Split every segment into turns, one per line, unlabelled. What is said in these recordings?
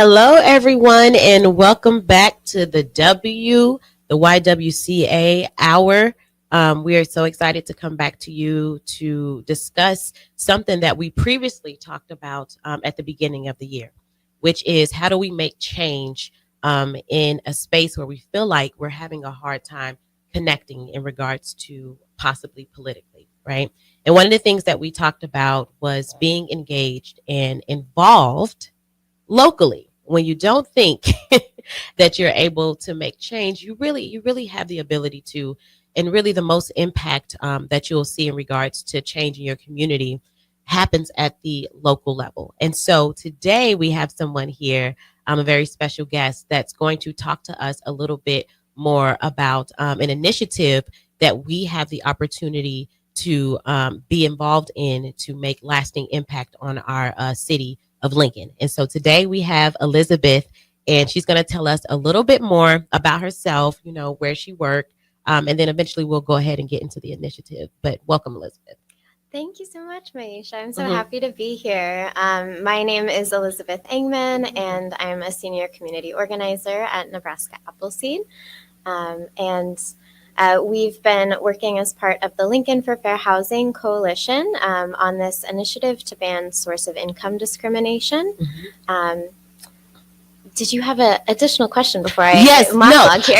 Hello, everyone, and welcome back to the YWCA Hour. We are so excited to come back to you to discuss something that we previously talked about at the beginning of the year, which is how do we make change in a space where we feel like we're having a hard time connecting in regards to possibly politically, right? And one of the things that we talked about was being engaged and involved locally. When you don't think that you're able to make change, you really have the ability to, and really the most impact that you'll see in regards to changing your community happens at the local level. And so today we have someone here, a very special guest that's going to talk to us a little bit more about an initiative that we have the opportunity to be involved in to make lasting impact on our city of Lincoln. And so today we have Elizabeth, and she's going to tell us a little bit more about herself, where she worked, and then eventually we'll go ahead and get into the initiative. But welcome, Elizabeth.
Thank you so much, Maisha. I'm so happy to be here. My name is Elizabeth Engman, and I'm a senior community organizer at Nebraska Appleseed. We've been working as part of the Lincoln for Fair Housing Coalition on this initiative to ban source of income discrimination. Did you have an additional question before I monologue here?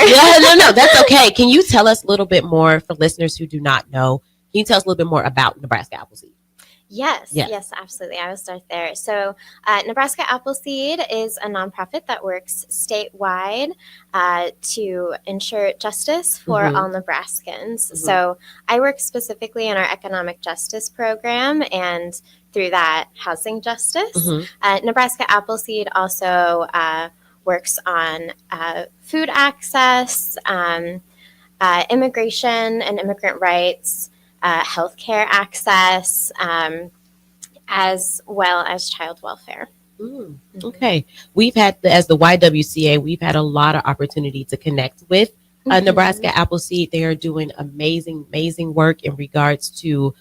No, that's okay. Can you tell us a little bit more for listeners who do not know? Can you tell us a little bit more about Nebraska Appleseed?
Yes, absolutely. I will start there. So Nebraska Appleseed is a nonprofit that works statewide to ensure justice for all Nebraskans. So I work specifically in our economic justice program and through that housing justice. Nebraska Appleseed also works on food access, immigration and immigrant rights, healthcare access, as well as child welfare.
Okay. We've had, as the YWCA, we've had a lot of opportunity to connect with Nebraska Appleseed. They are doing amazing work in regards to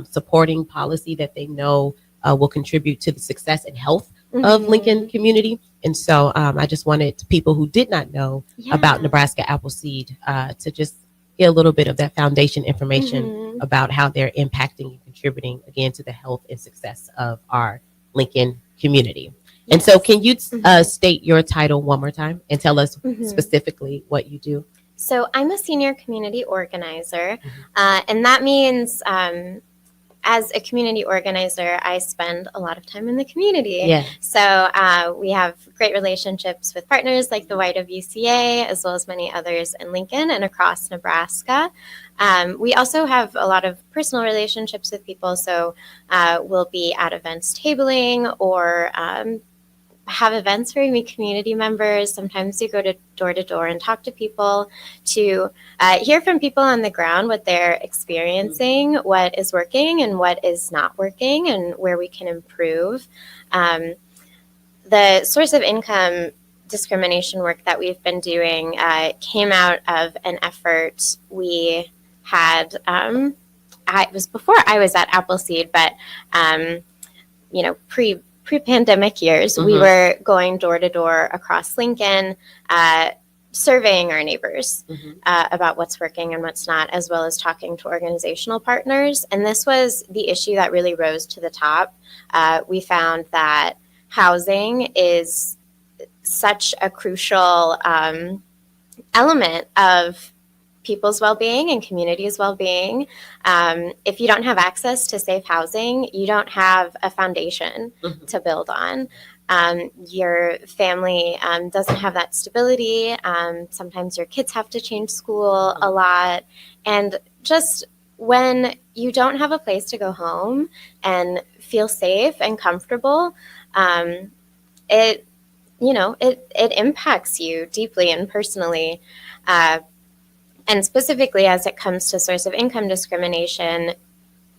supporting policy that they know will contribute to the success and health of Lincoln community. And so I just wanted people who did not know about Nebraska Appleseed to just get a little bit of that foundation information about how they're impacting and contributing again to the health and success of our Lincoln community. And so can you state your title one more time and tell us specifically what you do?
So I'm a senior community organizer, and that means as a community organizer, I spend a lot of time in the community. So we have great relationships with partners like the YWCA, as well as many others in Lincoln and across Nebraska. We also have a lot of personal relationships with people. So we'll be at events tabling or have events where we meet community members. Sometimes you go to door and talk to people to hear from people on the ground what they're experiencing, what is working and what is not working, and where we can improve. The source of income discrimination work that we've been doing came out of an effort we had. It was before I was at Appleseed, but pre-pandemic years, we were going door to door across Lincoln, surveying our neighbors about what's working and what's not, as well as talking to organizational partners. And this was the issue that really rose to the top. We found that housing is such a crucial element of people's well-being and communities' well-being. If you don't have access to safe housing, you don't have a foundation to build on. Your family doesn't have that stability. Sometimes your kids have to change school a lot. And just when you don't have a place to go home and feel safe and comfortable, it impacts you deeply and personally. And specifically as it comes to source of income discrimination,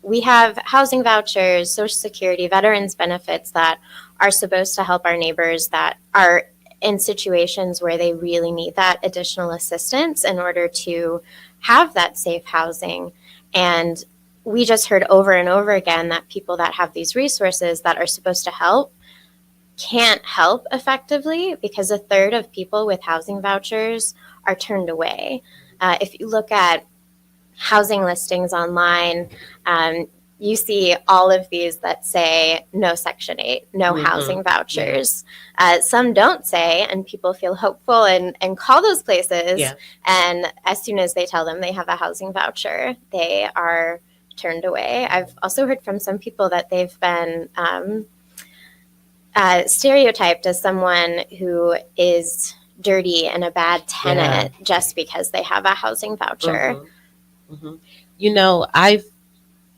we have housing vouchers, Social Security, veterans benefits that are supposed to help our neighbors that are in situations where they really need that additional assistance in order to have that safe housing. And we just heard over and over again that people that have these resources that are supposed to help can't help effectively because a third of people with housing vouchers are turned away. If you look at housing listings online, you see all of these that say no Section 8, no housing vouchers. Some don't say, and people feel hopeful and call those places.
Yeah.
And as soon as they tell them they have a housing voucher, they are turned away. I've also heard from some people that they've been stereotyped as someone who is dirty and a bad tenant just because they have a housing voucher.
You know,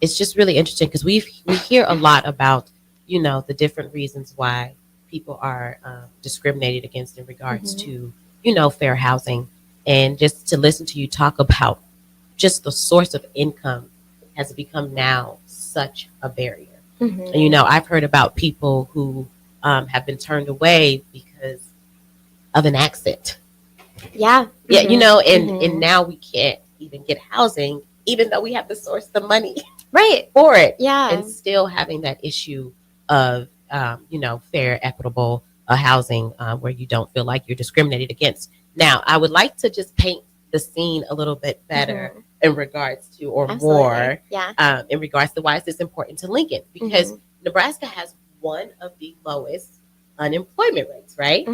it's just really interesting because we hear a lot about, you know, the different reasons why people are discriminated against in regards to, you know, fair housing. And just to listen to you talk about just the source of income has become now such a barrier. And, you know, I've heard about people who have been turned away because of an accident.
Yeah.
You know, and now we can't even get housing, even though we have the source of money for it.
Yeah.
And still having that issue of, you know, fair, equitable housing where you don't feel like you're discriminated against. Now, I would like to just paint the scene a little bit better in regards to, or more, in regards to why is this important to Lincoln? Because Nebraska has one of the lowest unemployment rates, right?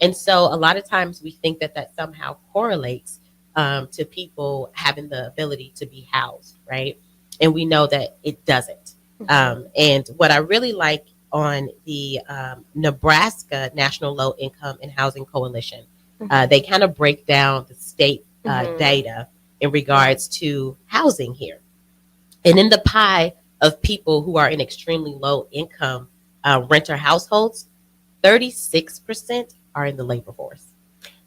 And so a lot of times we think that somehow correlates to people having the ability to be housed, right? And we know that it doesn't. And what I really like on the Nebraska National Low Income and Housing Coalition, they kind of break down the state data in regards to housing here. And in the pie of people who are in extremely low income renter households, 36% are in the labor force.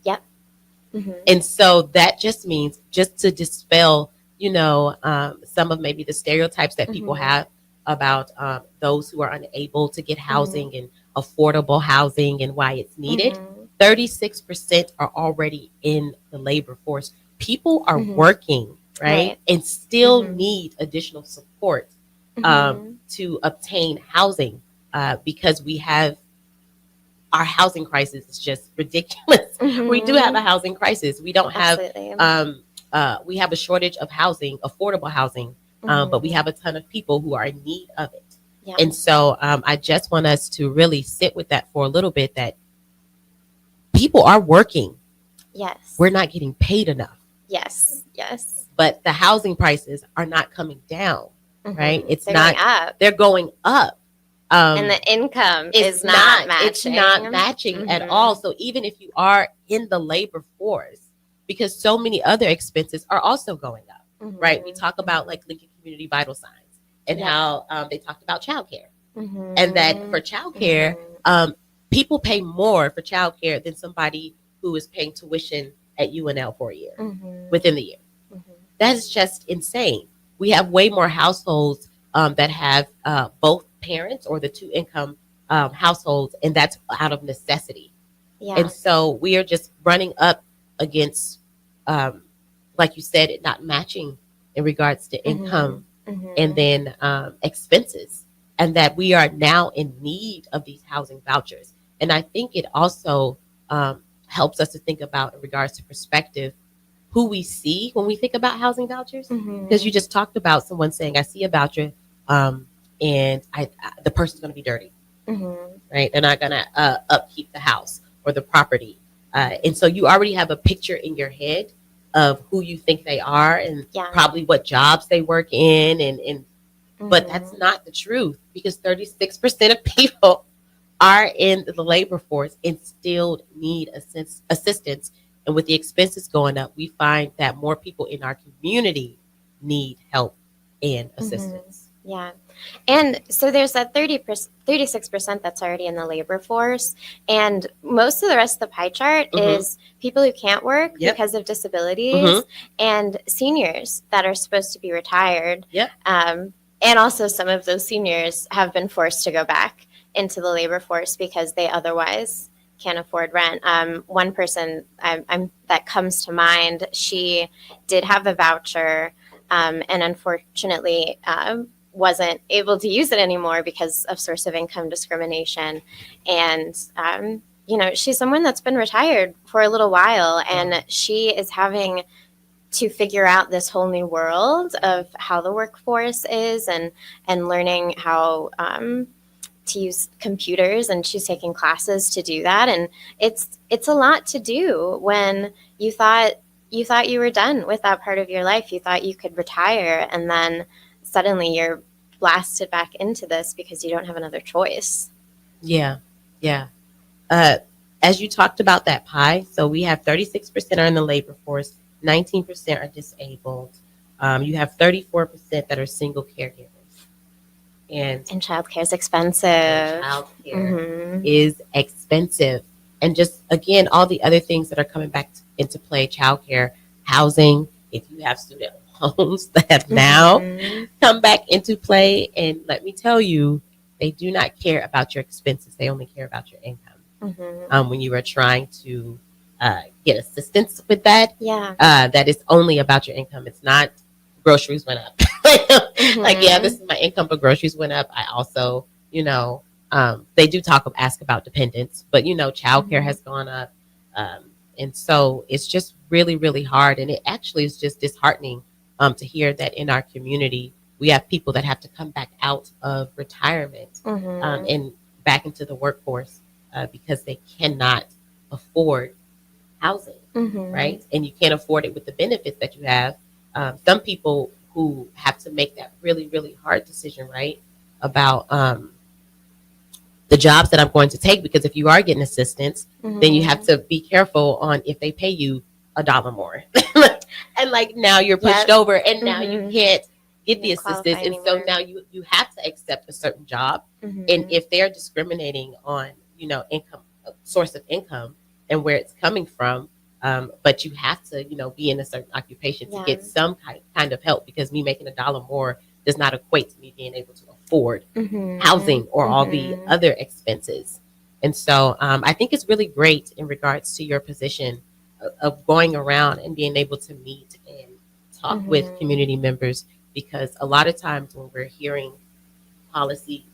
Yep.
And so that just means, just to dispel, you know, some of maybe the stereotypes that people have about those who are unable to get housing and affordable housing and why it's needed, 36% are already in the labor force. People are working, right? And still need additional support to obtain housing because we have our housing crisis is just ridiculous. We do have a housing crisis. We don't have, we have a shortage of housing, affordable housing, but we have a ton of people who are in need of it.
Yeah.
And so I just want us to really sit with that for a little bit, that people are working.
Yes.
We're not getting paid enough.
Yes. Yes.
But the housing prices are not coming down, right?
They're going up.
They're going up.
And the income is not matching.
It's not matching at all. So even if you are in the labor force, because so many other expenses are also going up, right? We talk about like Lincoln Community Vital Signs and how they talked about childcare, and that for childcare, people pay more for childcare than somebody who is paying tuition at UNL for a year within the year. That is just insane. We have way more households that have both parents or the two income households, and that's out of necessity. And so we are just running up against, like you said, it not matching in regards to income and then expenses, and that we are now in need of these housing vouchers. And I think it also helps us to think about, in regards to perspective, who we see when we think about housing vouchers. Because you just talked about someone saying, I see a voucher and the person's going to be dirty, right? They're not going to upkeep the house or the property. And so you already have a picture in your head of who you think they are and probably what jobs they work in. But that's not the truth, because 36% of people are in the labor force and still need assistance. And with the expenses going up, we find that more people in our community need help and assistance.
Yeah. And so there's that 36% that's already in the labor force. And most of the rest of the pie chart is people who can't work because of disabilities and seniors that are supposed to be retired. And also some of those seniors have been forced to go back into the labor force because they otherwise can't afford rent. One person that comes to mind, she did have a voucher and unfortunately wasn't able to use it anymore because of source of income discrimination. And, she's someone that's been retired for a little while, and she is having to figure out this whole new world of how the workforce is, and learning how to use computers, and she's taking classes to do that. And it's a lot to do when you thought you were done with that part of your life. You thought you could retire, and then suddenly you're blasted back into this because you don't have another choice.
Yeah. As you talked about that pie, so we have 36% are in the labor force, 19% are disabled. You have 34% that are single caregivers. And
childcare is expensive.
Childcare is expensive. And just, again, all the other things that are coming back into play, childcare, housing, if you have student loans that have now come back into play. And let me tell you, they do not care about your expenses. They only care about your income. When you are trying to get assistance with that, that is only about your income. It's not groceries went up. Like, yeah, this is my income, but groceries went up. I also, they do ask about dependents, but, childcare has gone up. And so it's just really, really hard. And it actually is just disheartening to hear that in our community, we have people that have to come back out of retirement and back into the workforce because they cannot afford housing, right? And you can't afford it with the benefits that you have. Some people who have to make that really, really hard decision, right, about the jobs that I'm going to take, because if you are getting assistance, then you have to be careful on if they pay you $1 more. And like now you're pushed over, and now you can't get the assistance. And so now you have to accept a certain job. And if they're discriminating on, income, source of income and where it's coming from, but you have to, be in a certain occupation to get some kind of help, because me making $1 more does not equate to me being able to afford housing or all the other expenses. And so I think it's really great in regards to your position of going around and being able to meet and talk with community members, because a lot of times when we're hearing policy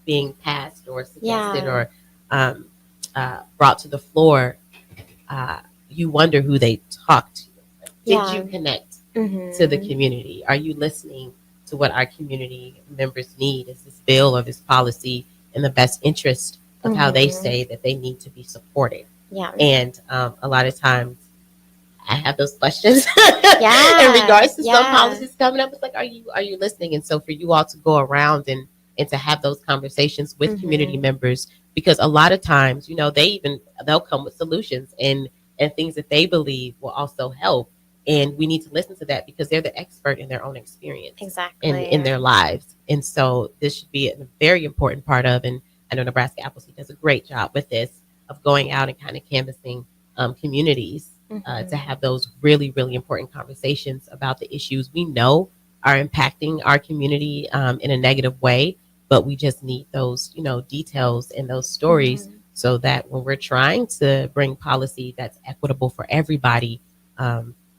being passed or suggested or brought to the floor, you wonder who they talk to. Did you connect to the community? Are you listening to what our community members need? Is this bill or this policy in the best interest of how they say that they need to be supported? And a lot of times I have those questions in regards to some policies coming up. It's like, are you listening? And so for you all to go around and to have those conversations with community members, because a lot of times, they'll come with solutions and things that they believe will also help. And we need to listen to that because they're the expert in their own experience in their lives. And so this should be a very important part of, and I know Nebraska Appleseed does a great job with this, of going out and kind of canvassing communities to have those really, really important conversations about the issues we know are impacting our community in a negative way. But we just need those, details and those stories so that when we're trying to bring policy that's equitable for everybody,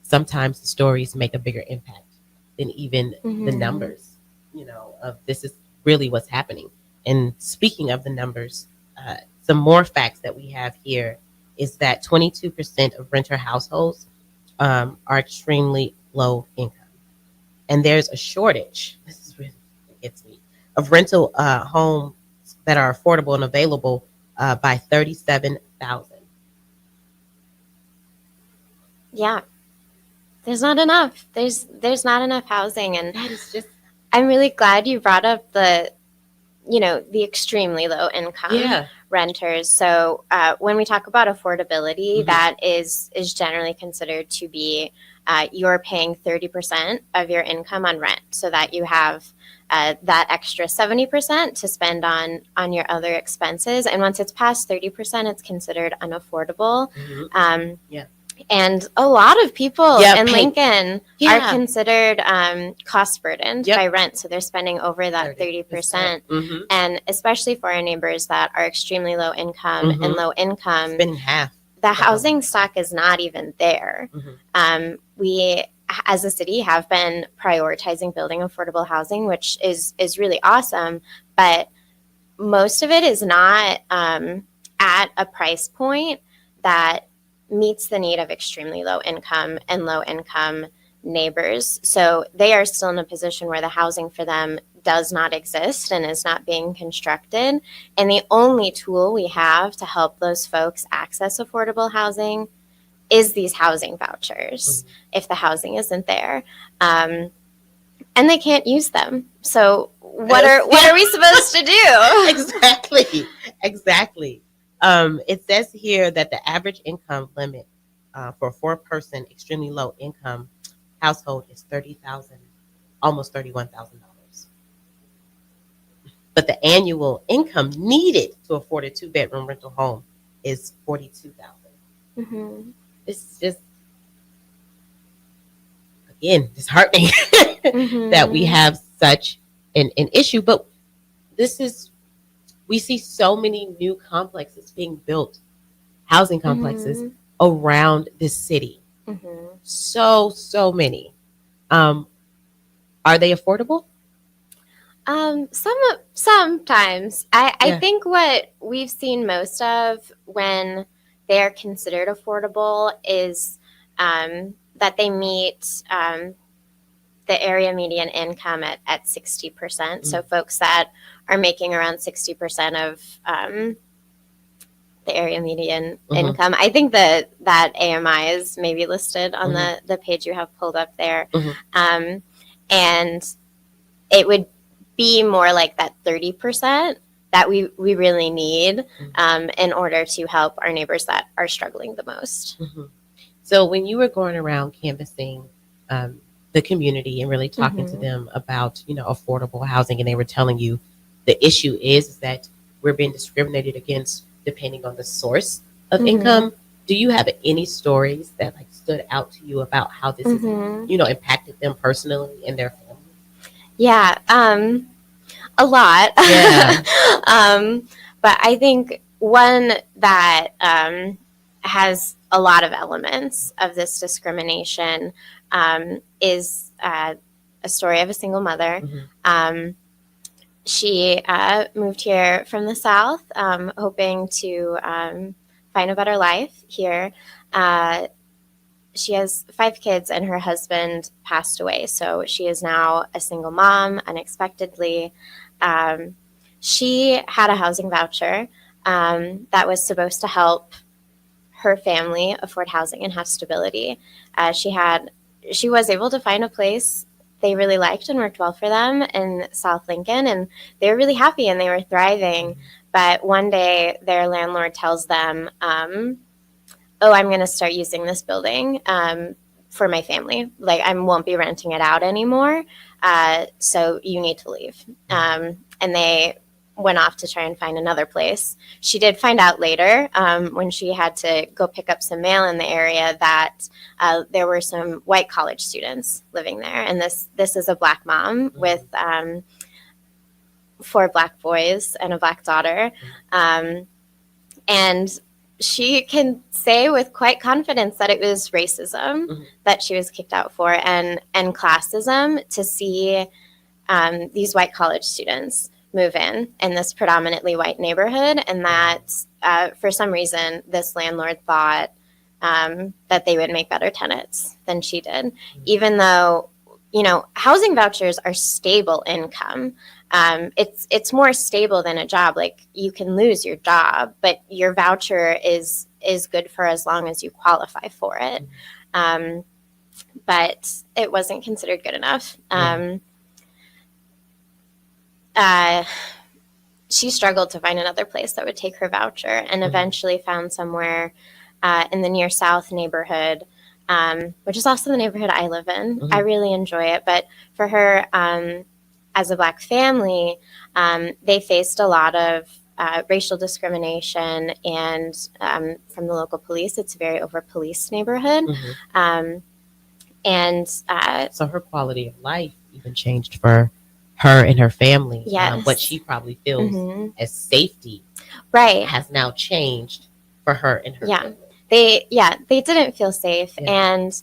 sometimes the stories make a bigger impact than even the numbers, of this is really what's happening. And speaking of the numbers, some more facts that we have here is that 22% of renter households are extremely low income. And there's a shortage, this is really, it gets me, of rental homes that are affordable and available by 37,000.
Yeah. There's not enough. There's not enough housing. And
that is just,
I'm really glad you brought up the extremely low income renters. So when we talk about affordability, that is generally considered to be you're paying 30% of your income on rent, so that you have that extra 70% to spend on your other expenses. And once it's past 30%, it's considered unaffordable. And a lot of people in Lincoln are considered cost burdened by rent. So they're spending over that 30%. And especially for our neighbors that are extremely low income and low income,
spending half.
The housing stock is not even there. We as a city, have been prioritizing building affordable housing, which is really awesome. But most of it is not at a price point that meets the need of extremely low income and low income neighbors. So they are still in a position where the housing for them does not exist and is not being constructed. And the only tool we have to help those folks access affordable housing is these housing vouchers if the housing isn't there. And they can't use them. So what are we supposed to do?
Exactly. It says here that the average income limit for a 4-person extremely low income household is $30,000, almost $31,000. But the annual income needed to afford a 2-bedroom rental home is $42,000.
Mm-hmm.
It's just, again, disheartening that we have such an issue. But we see so many new complexes being built, housing complexes around this city. So many. Are they affordable?
Sometimes. I think what we've seen most of when they're considered affordable is that they meet the area median income at 60%. So folks that are making around 60% of the area median income. I think that AMI is maybe listed on the page you have pulled up there. And it would be more like that 30% that we really need in order to help our neighbors that are struggling the most.
So when you were going around canvassing the community and really talking to them about, affordable housing, and they were telling you the issue is that we're being discriminated against depending on the source of income. Do you have any stories that stood out to you about how this has, impacted them personally and their family?
Yeah, a lot.
Yeah.
But I think one that has a lot of elements of this discrimination is a story of a single mother. She moved here from the South, hoping to find a better life here. She has 5 kids and her husband passed away. So she is now a single mom unexpectedly. She had a housing voucher that was supposed to help her family afford housing and have stability. She was able to find a place they really liked and worked well for them in South Lincoln, and they were really happy and they were thriving. But one day their landlord tells them, I'm going to start using this building for my family. I won't be renting it out anymore. So you need to leave. And they went off to try and find another place. She did find out later when she had to go pick up some mail in the area that there were some white college students living there. And this is a Black mom with 4 Black boys and a Black daughter. And she can say with quite confidence that it was racism that she was kicked out for and classism to see these white college students move in this predominantly white neighborhood, and that for some reason this landlord thought that they would make better tenants than she did, even though housing vouchers are stable income. It's more stable than a job. You can lose your job, but your voucher is good for as long as you qualify for it. But it wasn't considered good enough. She struggled to find another place that would take her voucher, and eventually found somewhere in the near South neighborhood, which is also the neighborhood I live in. I really enjoy it. But for her, as a Black family, they faced a lot of racial discrimination, and from the local police. It's a very over-policed neighborhood.
So her quality of life even changed for her and her family.
Yes.
What she probably feels as safety has now changed for her and her family.
They didn't feel safe. And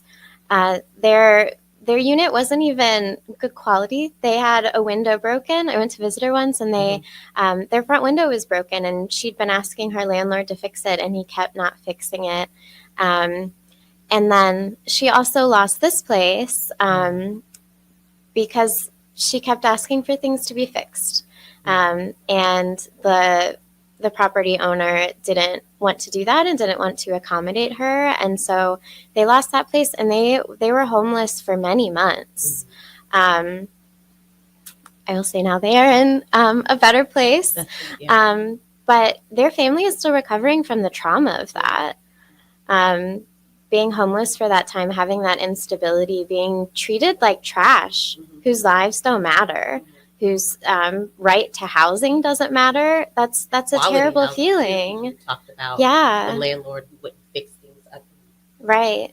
Their unit wasn't even good quality. They had a window broken. I went to visit her once, and their front window was broken, and she'd been asking her landlord to fix it, and he kept not fixing it. And then she also lost this place because she kept asking for things to be fixed, and the property owner didn't want to do that and didn't want to accommodate her, and so they lost that place, and they were homeless for many months. I will say now they are in a better place, but their family is still recovering from the trauma of that. Being homeless for that time, having that instability, being treated like trash, whose lives don't matter, whose right to housing doesn't matter. That's a terrible feeling.
You talked about
the
landlord who wouldn't fix things up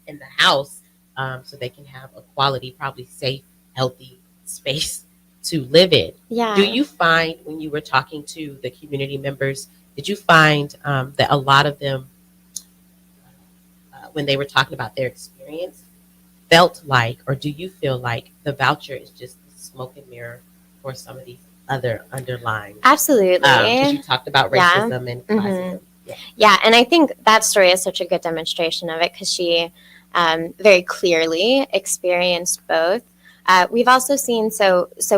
in
the house, so they can have a quality, probably safe, healthy space to live in.
Yeah.
Do you find, when you were talking to the community members, did you find that a lot of them, when they were talking about their experience, felt like, or do you feel like the voucher is just a smoke and mirror for some of these other underlying?
Absolutely.
Because you talked about racism and classism.
Yeah, and I think that story is such a good demonstration of it, because she very clearly experienced both. We've also seen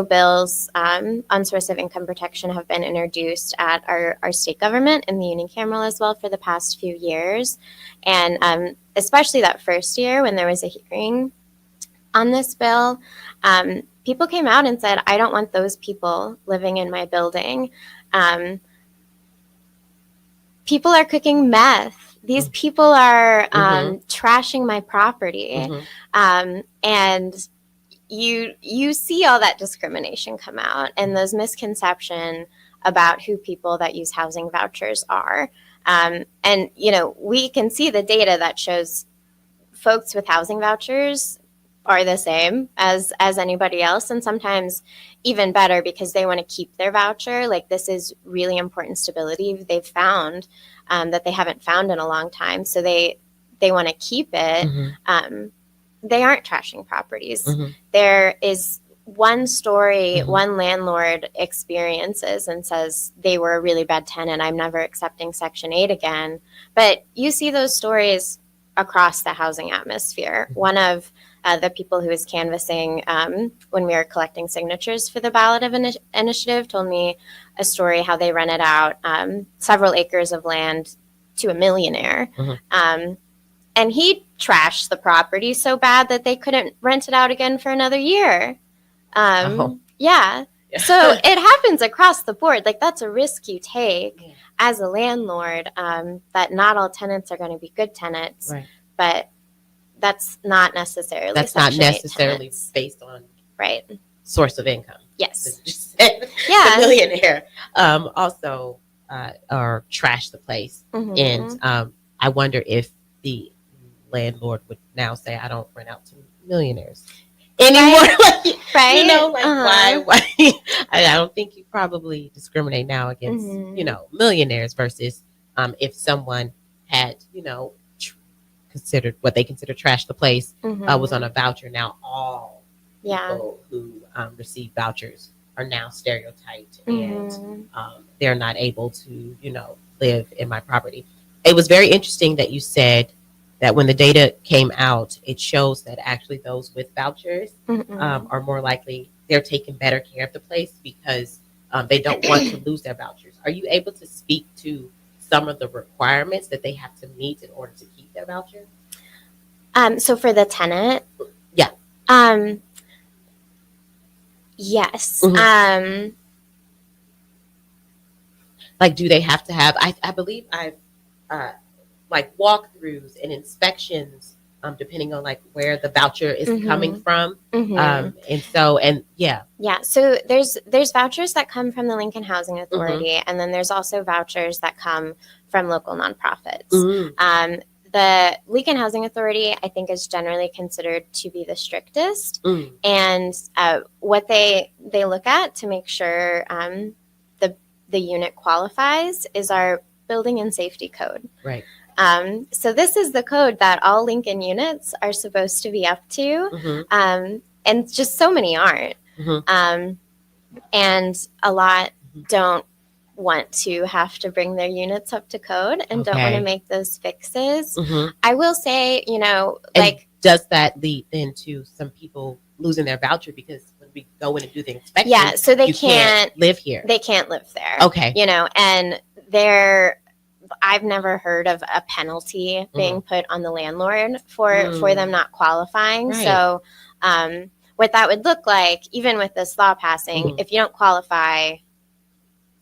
bills on source of income protection have been introduced at our state government and the unicameral as well for the past few years, and especially that first year when there was a hearing on this bill, people came out and said, I don't want those people living in my building. People are cooking meth. These people are trashing my property. And you see all that discrimination come out and those misconceptions about who people that use housing vouchers are. And, we can see the data that shows folks with housing vouchers are the same as anybody else, and sometimes even better because they want to keep their voucher. Like, this is really important stability they've found that they haven't found in a long time, so they want to keep it. They aren't trashing properties. There is one story, one landlord experiences and says they were a really bad tenant. I'm never accepting Section 8 again. But you see those stories across the housing atmosphere. One of the people who was canvassing when we were collecting signatures for the ballot of initiative told me a story how they rented out several acres of land to a millionaire. And he trashed the property so bad that they couldn't rent it out again for another year. Yeah. So it happens across the board. Like, that's a risk you take as a landlord, that not all tenants are going to be good tenants. Right. But that's not necessarily
based on source of income.
Yes.
The millionaire also or trash the place. And I wonder if the landlord would now say, I don't rent out to millionaires anymore. Why? I don't think you probably discriminate now against, millionaires versus if someone had, considered what they consider trash the place, was on a voucher. Now all people who receive vouchers are now stereotyped and they're not able to, live in my property. It was very interesting that you said that when the data came out, it shows that actually those with vouchers are more likely, they're taking better care of the place because they don't want to lose their vouchers. Are you able to speak to some of the requirements that they have to meet in order to keep their voucher?
So for the tenant?
Yeah.
Yes.
Like, do they have to have, I believe I've like walkthroughs and inspections, depending on like where the voucher is coming from. And so, so
there's vouchers that come from the Lincoln Housing Authority, and then there's also vouchers that come from local nonprofits. The Lincoln Housing Authority, I think, is generally considered to be the strictest, and what they look at to make sure the unit qualifies is our Building and Safety Code.
Right.
So this is the code that all Lincoln units are supposed to be up to, and just so many aren't. And a lot don't want to have to bring their units up to code and don't want to make those fixes. I will say,
and does that lead then to some people losing their voucher because when we go in and do the inspection,
so they
can't live here.
They can't live there.
Okay.
And I've never heard of a penalty being put on the landlord for them not qualifying.
Right.
So what that would look like, even with this law passing, if you don't qualify,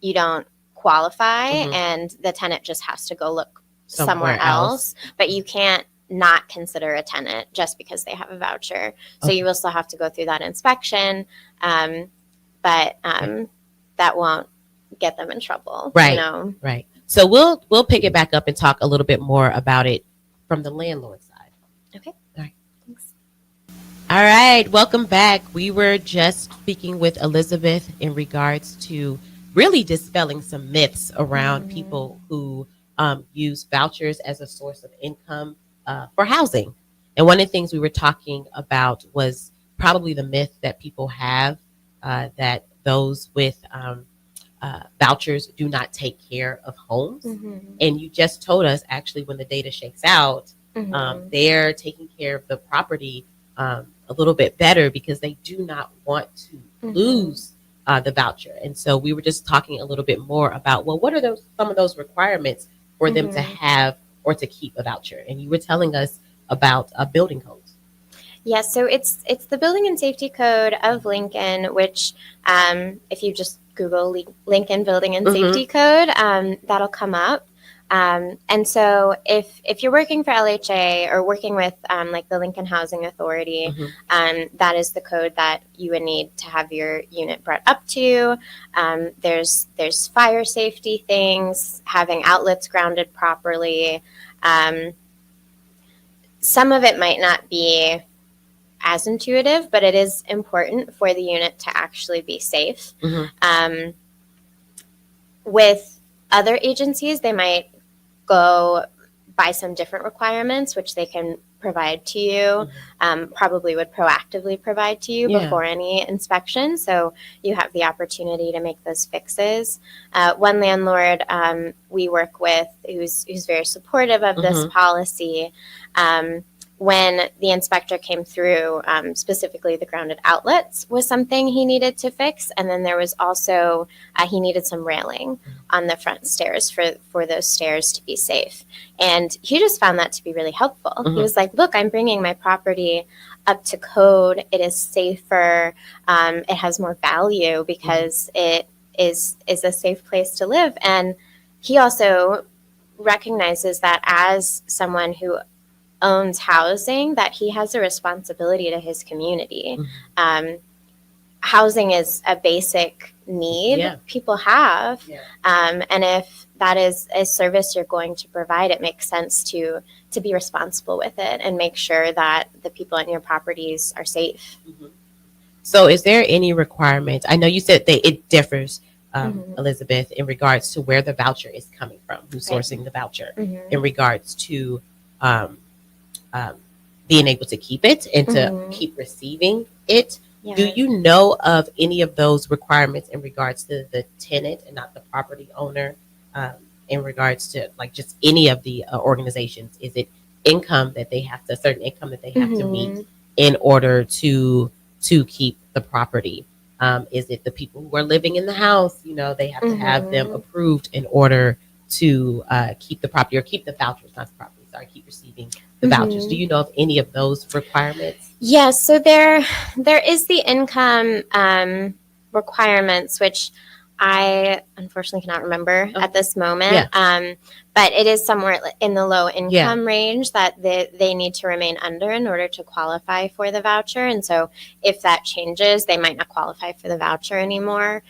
you don't qualify, and the tenant just has to go look somewhere else. But you can't not consider a tenant just because they have a voucher. So you will still have to go through that inspection, but that won't get them in trouble.
Right. Right. So we'll pick it back up and talk a little bit more about it from the landlord side.
Okay.
All right.
Thanks.
All right. Welcome back. We were just speaking with Elizabeth in regards to really dispelling some myths around people who use vouchers as a source of income for housing. And one of the things we were talking about was probably the myth that people have that those with vouchers do not take care of homes. And you just told us, actually, when the data shakes out, they're taking care of the property a little bit better because they do not want to lose the voucher. And so we were just talking a little bit more about, well, what are some of those requirements for them to have or to keep a voucher? And you were telling us about building codes.
Yeah, so it's the Building and Safety Code of Lincoln, which if you just Google Lincoln Building and Safety Code, that'll come up. And so if you're working for LHA or working with like the Lincoln Housing Authority, that is the code that you would need to have your unit brought up to. There's fire safety things, having outlets grounded properly. Some of it might not be as intuitive, but it is important for the unit to actually be safe. With other agencies, they might go by some different requirements, which they can provide to you, probably would proactively provide to you before any inspection. So you have the opportunity to make those fixes. One landlord we work with who's very supportive of this policy, when the inspector came through, specifically the grounded outlets was something he needed to fix. And then there was also, he needed some railing on the front stairs for those stairs to be safe. And he just found that to be really helpful. He was like, look, I'm bringing my property up to code. It is safer. It has more value because it is a safe place to live. And he also recognizes that as someone who owns housing, that he has a responsibility to his community. Housing is a basic need people have. And if that is a service you're going to provide, it makes sense to be responsible with it and make sure that the people on your properties are safe.
So is there any requirements? I know you said that it differs, Elizabeth, in regards to where the voucher is coming from, who's sourcing the voucher, in regards to being able to keep it and to keep receiving it. Do you know of any of those requirements in regards to the tenant and not the property owner, in regards to like just any of the organizations? Is it income that they have to, a certain income that they have to meet in order to keep the property? Is it the people who are living in the house? They have to have them approved in order to keep the property or keep the vouchers, not the property. Sorry, keep receiving the vouchers. Do you know of any of those requirements?
Yes, so there is the income requirements, which I unfortunately cannot remember at this moment. But it is somewhere in the low income range that they need to remain under in order to qualify for the voucher. And so if that changes, they might not qualify for the voucher anymore.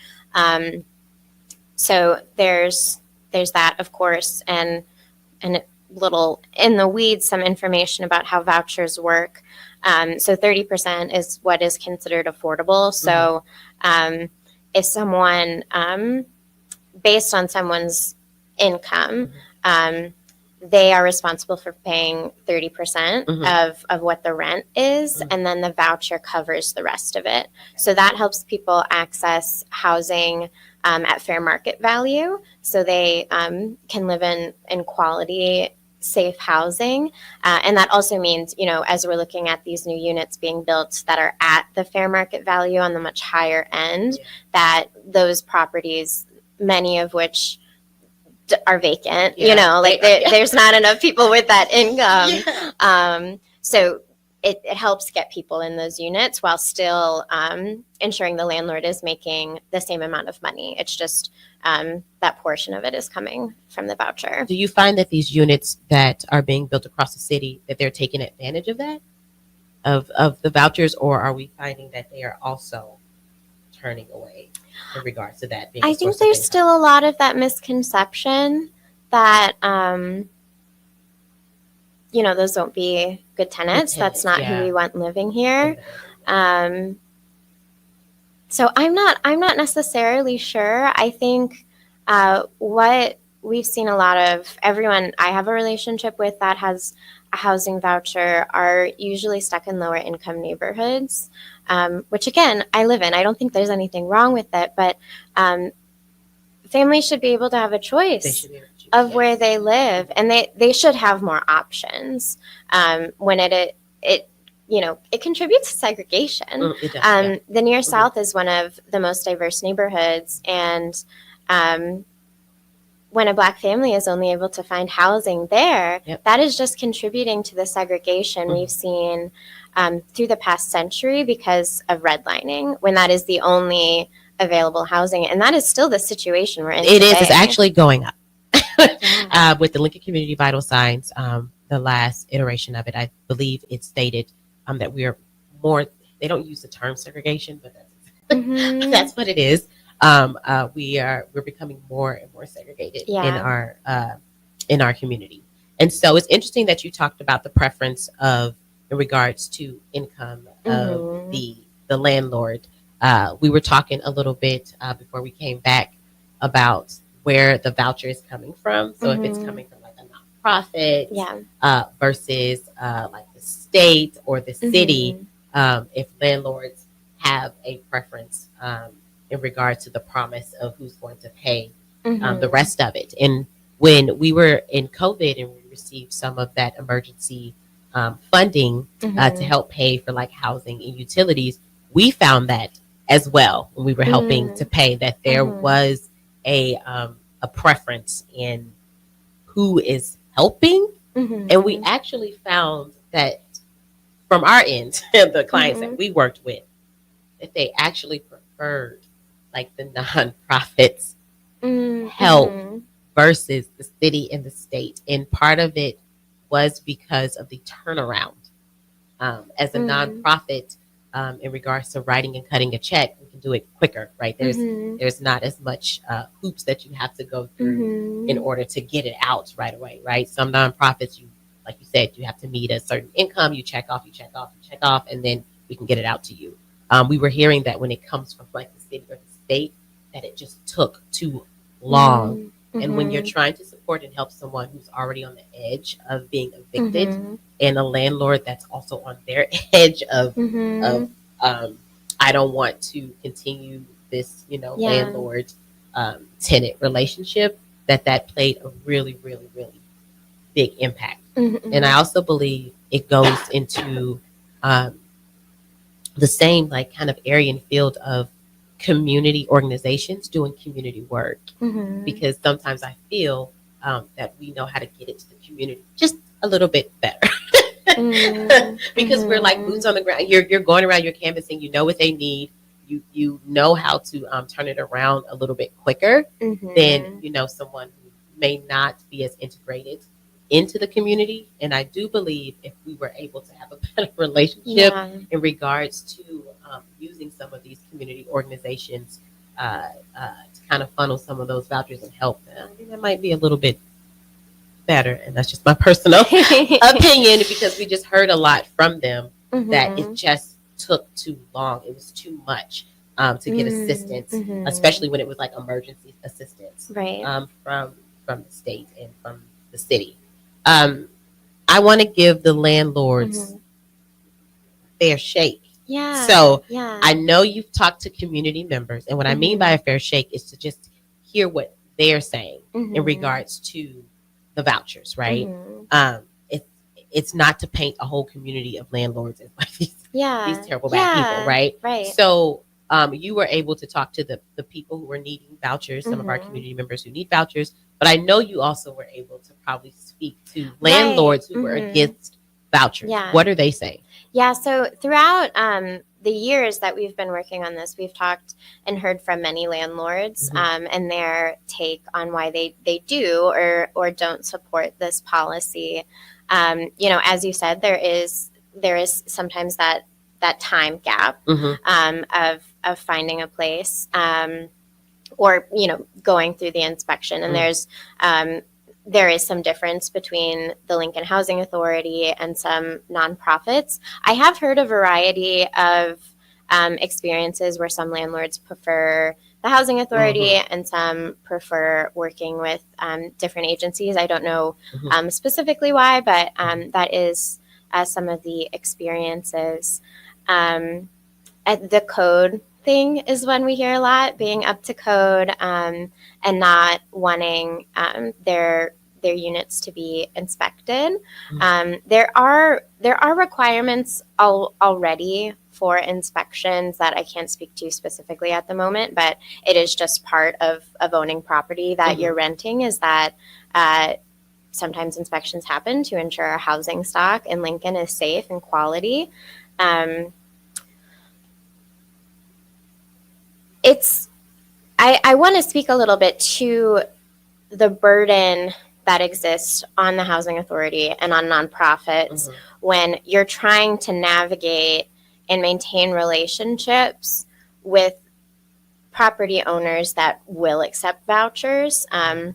So there's that, of course, and little in the weeds, some information about how vouchers work. So 30% is what is considered affordable. So if someone, based on someone's income, they are responsible for paying 30% of what the rent is, and then the voucher covers the rest of it. So that helps people access housing at fair market value, so they can live in quality, safe housing. And that also means, as we're looking at these new units being built that are at the fair market value on the much higher end, that those properties, many of which are vacant, there's not enough people with that income. So it helps get people in those units while still ensuring the landlord is making the same amount of money. It's just that portion of it is coming from the voucher.
Do you find that these units that are being built across the city, that they're taking advantage of that, of the vouchers, or are we finding that they are also turning away in regards to that being
I think there's still a lot of that misconception that those won't be good tenants. That's not who we want living here. So I'm not necessarily sure. I think what we've seen a lot of everyone I have a relationship with that has a housing voucher are usually stuck in lower income neighborhoods, which again, I live in. I don't think there's anything wrong with it, but families should be able to have a choice of where they live, and they should have more options. When it contributes to segregation.
It does,
The Near South is one of the most diverse neighborhoods, and when a Black family is only able to find housing there, that is just contributing to the segregation we've seen through the past century because of redlining, when that is the only available housing. And that is still the situation we're in today.
It's actually going up. With the Lincoln Community Vital Signs, the last iteration of it, I believe it stated that we are more, they don't use the term segregation, but that's what it is. We're becoming more and more segregated in our community. And so it's interesting that you talked about the preference of, in regards to income of the landlord. We were talking a little bit before we came back about where the voucher is coming from. So if it's coming from like a nonprofit versus like the state or the city, if landlords have a preference in regards to the promise of who's going to pay the rest of it. And when we were in COVID and we received some of that emergency funding to help pay for like housing and utilities, we found that as well when we were helping to pay, that there was a preference in who is helping. And we actually found that from our end, the clients that we worked with, that they actually preferred like the nonprofits help versus the city and the state. And part of it was because of the turnaround. As a nonprofit, in regards to writing and cutting a check, we can do it quicker, right? There's not as much hoops that you have to go through in order to get it out right away, right? Some nonprofits, like you said, you have to meet a certain income, you check off, and then we can get it out to you. We were hearing that when it comes from like the city or the state, that it just took too long. And when you're trying to support and help someone who's already on the edge of being evicted, and a landlord that's also on their edge of I don't want to continue this, landlord tenant relationship, that played a really, really, really big impact. And I also believe it goes into the same like kind of area and field of community organizations doing community work, because sometimes I feel that we know how to get it to the community just a little bit better. Because we're like boots on the ground. You're going around, you're canvassing, you know what they need, you know how to turn it around a little bit quicker than someone who may not be as integrated into the community. And I do believe if we were able to have a better relationship in regards to using some of these community organizations to kind of funnel some of those vouchers and help them, I think that might be a little bit better. And that's just my personal opinion, because we just heard a lot from them that it just took too long. It was too much to get assistance, especially when it was like emergency assistance from from the state and from the city. I want to give the landlords fair shake.
Yeah.
So
yeah.
I know you've talked to community members, and what I mean by a fair shake is to just hear what they're saying in regards to the vouchers, right? It's not to paint a whole community of landlords as like these terrible bad people, right?
Right.
So you were able to talk to the people who were needing vouchers, some of our community members who need vouchers, but I know you also were able to probably speak to landlords who were against vouchers.
Yeah.
What are they saying?
Yeah, so throughout the years that we've been working on this, we've talked and heard from many landlords and their take on why they do or don't support this policy. As you said, there is sometimes that time gap of finding a place or going through the inspection, and there is some difference between the Lincoln Housing Authority and some nonprofits. I have heard a variety of experiences where some landlords prefer the Housing Authority and some prefer working with different agencies. I don't know specifically why, but that is some of the experiences. At the code thing is one we hear a lot, being up to code and not wanting their units to be inspected. There are requirements already for inspections that I can't speak to specifically at the moment, but it is just part of owning property that you're renting, is that sometimes inspections happen to ensure our housing stock in Lincoln is safe and quality. I want to speak a little bit to the burden that exists on the Housing Authority and on nonprofits when you're trying to navigate and maintain relationships with property owners that will accept vouchers. I'm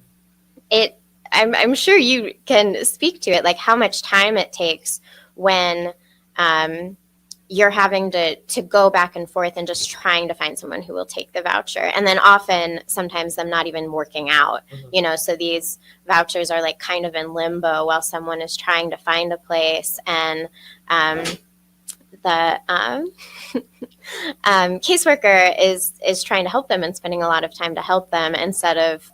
sure you can speak to it, like how much time it takes when you're having to go back and forth and just trying to find someone who will take the voucher. And then often, sometimes them not even working out, so these vouchers are like kind of in limbo while someone is trying to find a place. And the caseworker is trying to help them and spending a lot of time to help them instead of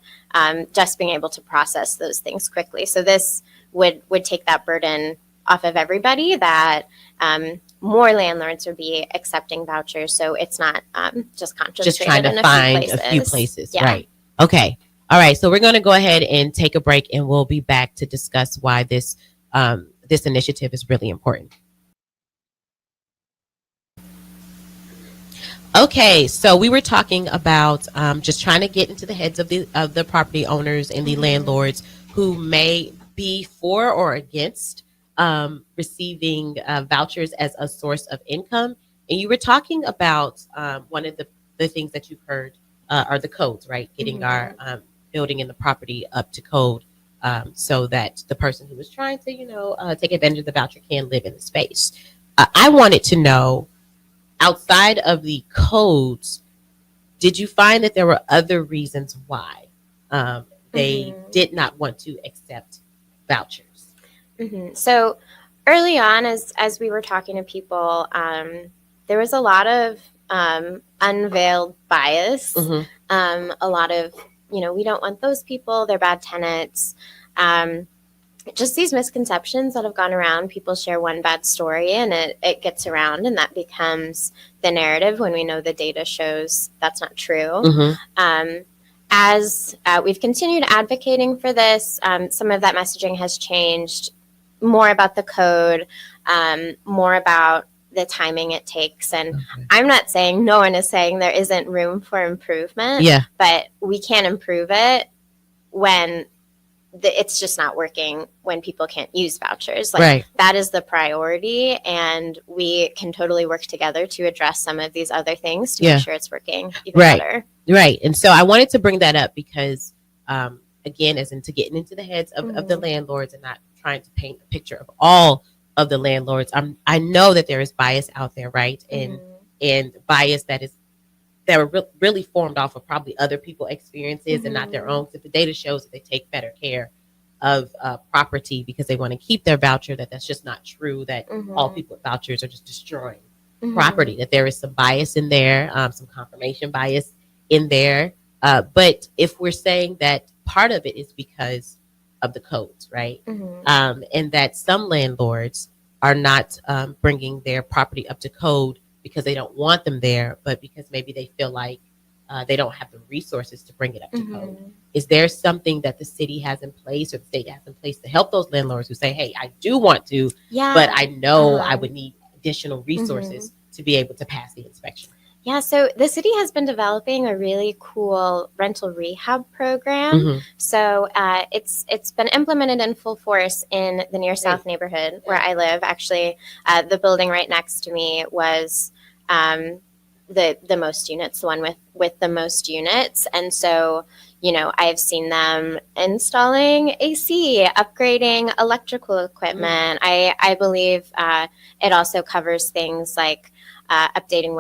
just being able to process those things quickly. So this would take that burden off of everybody, that more landlords would be accepting vouchers, so it's not just concentrated
just trying to
in
find a few places. Right. Okay. All right. So we're going to go ahead and take a break, and we'll be back to discuss why this initiative is really important. Okay, so we were talking about just trying to get into the heads of the property owners and the landlords who may be for or against receiving vouchers as a source of income. And you were talking about one of the things that you've heard are the codes, right? Getting our building and the property up to code so that the person who was trying to, take advantage of the voucher can live in the space. I wanted to know, outside of the codes, did you find that there were other reasons why they did not want to accept vouchers?
So early on, as we were talking to people, there was a lot of unveiled bias, a lot of, we don't want those people, they're bad tenants. Just these misconceptions that have gone around. People share one bad story and it gets around, and that becomes the narrative when we know the data shows that's not true. As we've continued advocating for this, some of that messaging has changed, more about the code, more about the timing it takes. And I'm not saying, no one is saying there isn't room for improvement, but we can improve it when it's just not working, when people can't use vouchers. That is the priority, and we can totally work together to address some of these other things to make sure it's working even better. Right.
And so I wanted to bring that up because, again, as into getting into the heads of the landlords and not trying to paint a picture of all of the landlords. I know that there is bias out there, right? And bias that is that were really formed off of probably other people's experiences and not their own. If the data shows that they take better care of property because they want to keep their voucher, that's just not true, that all people with vouchers are just destroying property, that there is some bias in there, some confirmation bias in there. But if we're saying that part of it is because of the codes, right? And that some landlords are not bringing their property up to code because they don't want them there, but because maybe they feel like they don't have the resources to bring it up to code. Is there something that the city has in place or the state has in place to help those landlords who say, hey, I do want to, but I know I would need additional resources to be able to pass the inspection?
Yeah, so the city has been developing a really cool rental rehab program. So it's been implemented in full force in the Near South neighborhood where I live. Actually, the building right next to me was the most units, the one with the most units. And so, I've seen them installing AC, upgrading electrical equipment. I believe it also covers things like updating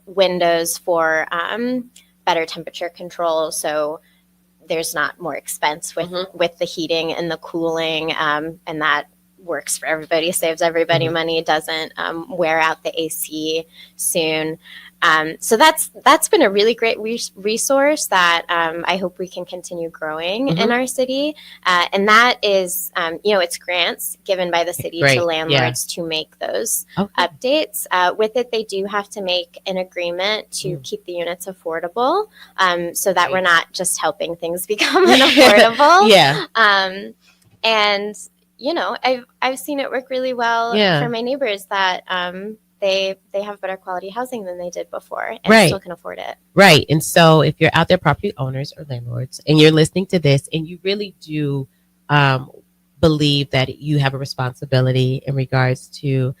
windows for better temperature control, so there's not more expense with the heating and the cooling, and that works for everybody, saves everybody money, doesn't wear out the AC soon. So that's been a really great resource that I hope we can continue growing in our city. And that is, it's grants given by the city to landlords to make those updates. With it, they do have to make an agreement to keep the units affordable, so that we're not just helping things become unaffordable. And I've seen it work really well for my neighbors that they have better quality housing than they did before and still can afford it.
Right. And so if you're out there, property owners or landlords, and you're listening to this and you really do believe that you have a responsibility in regards to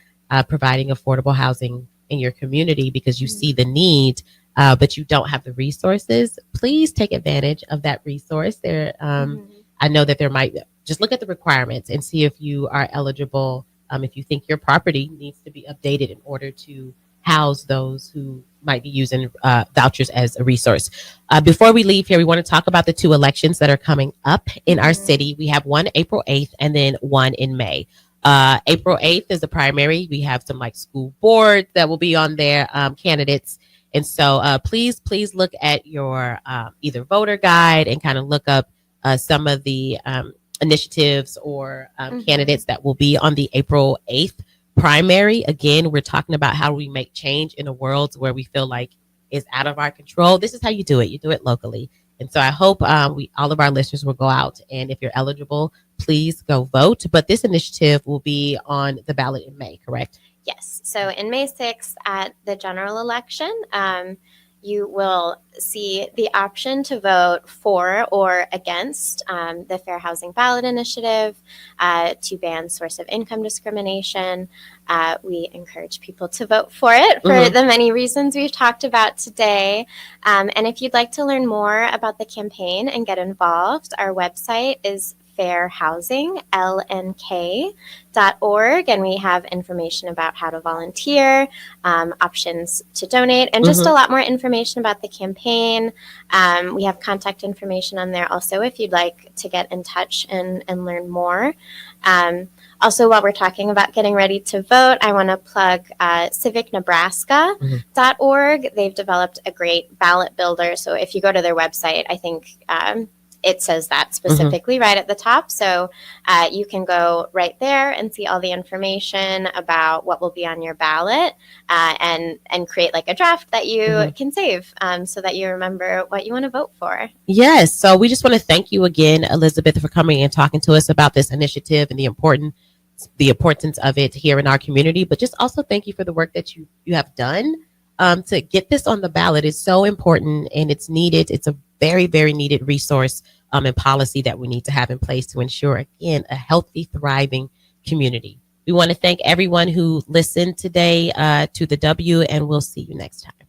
providing affordable housing in your community because you see the need, but you don't have the resources, please take advantage of that resource. There, I know that there might, just look at the requirements and see if you are eligible. If you think your property needs to be updated in order to house those who might be using vouchers as a resource. Before we leave here, we want to talk about the 2 elections that are coming up in our city. We have one April 8th and then one in May. April 8th is the primary. We have some school boards that will be on there, candidates. And so please look at your either voter guide and kind of look up some of the initiatives or candidates that will be on the April 8th primary. Again, we're talking about how we make change in a world where we feel like it's out of our control. This is how you do it. You do it locally. And so I hope all of our listeners will go out. And if you're eligible, please go vote. But this initiative will be on the ballot in May, correct?
Yes. So in May 6th at the general election, you will see the option to vote for or against the Fair Housing Ballot Initiative to ban source of income discrimination. We encourage people to vote for it for the many reasons we've talked about today. And if you'd like to learn more about the campaign and get involved, our website is fairhousinglnk.org, and we have information about how to volunteer, options to donate, and just a lot more information about the campaign. We have contact information on there also if you'd like to get in touch and learn more. Also, while we're talking about getting ready to vote, I want to plug civicnebraska.org. They've developed a great ballot builder. So if you go to their website, I think it says that specifically right at the top. So you can go right there and see all the information about what will be on your ballot and create a draft that you can save so that you remember what you want to vote for.
Yes. So we just want to thank you again, Elizabeth, for coming and talking to us about this initiative and the importance of it here in our community. But just also thank you for the work that you have done to get this on the ballot. Is so important and it's needed. It's a very, very needed resource and policy that we need to have in place to ensure, again, a healthy, thriving community. We want to thank everyone who listened today to the W, and we'll see you next time.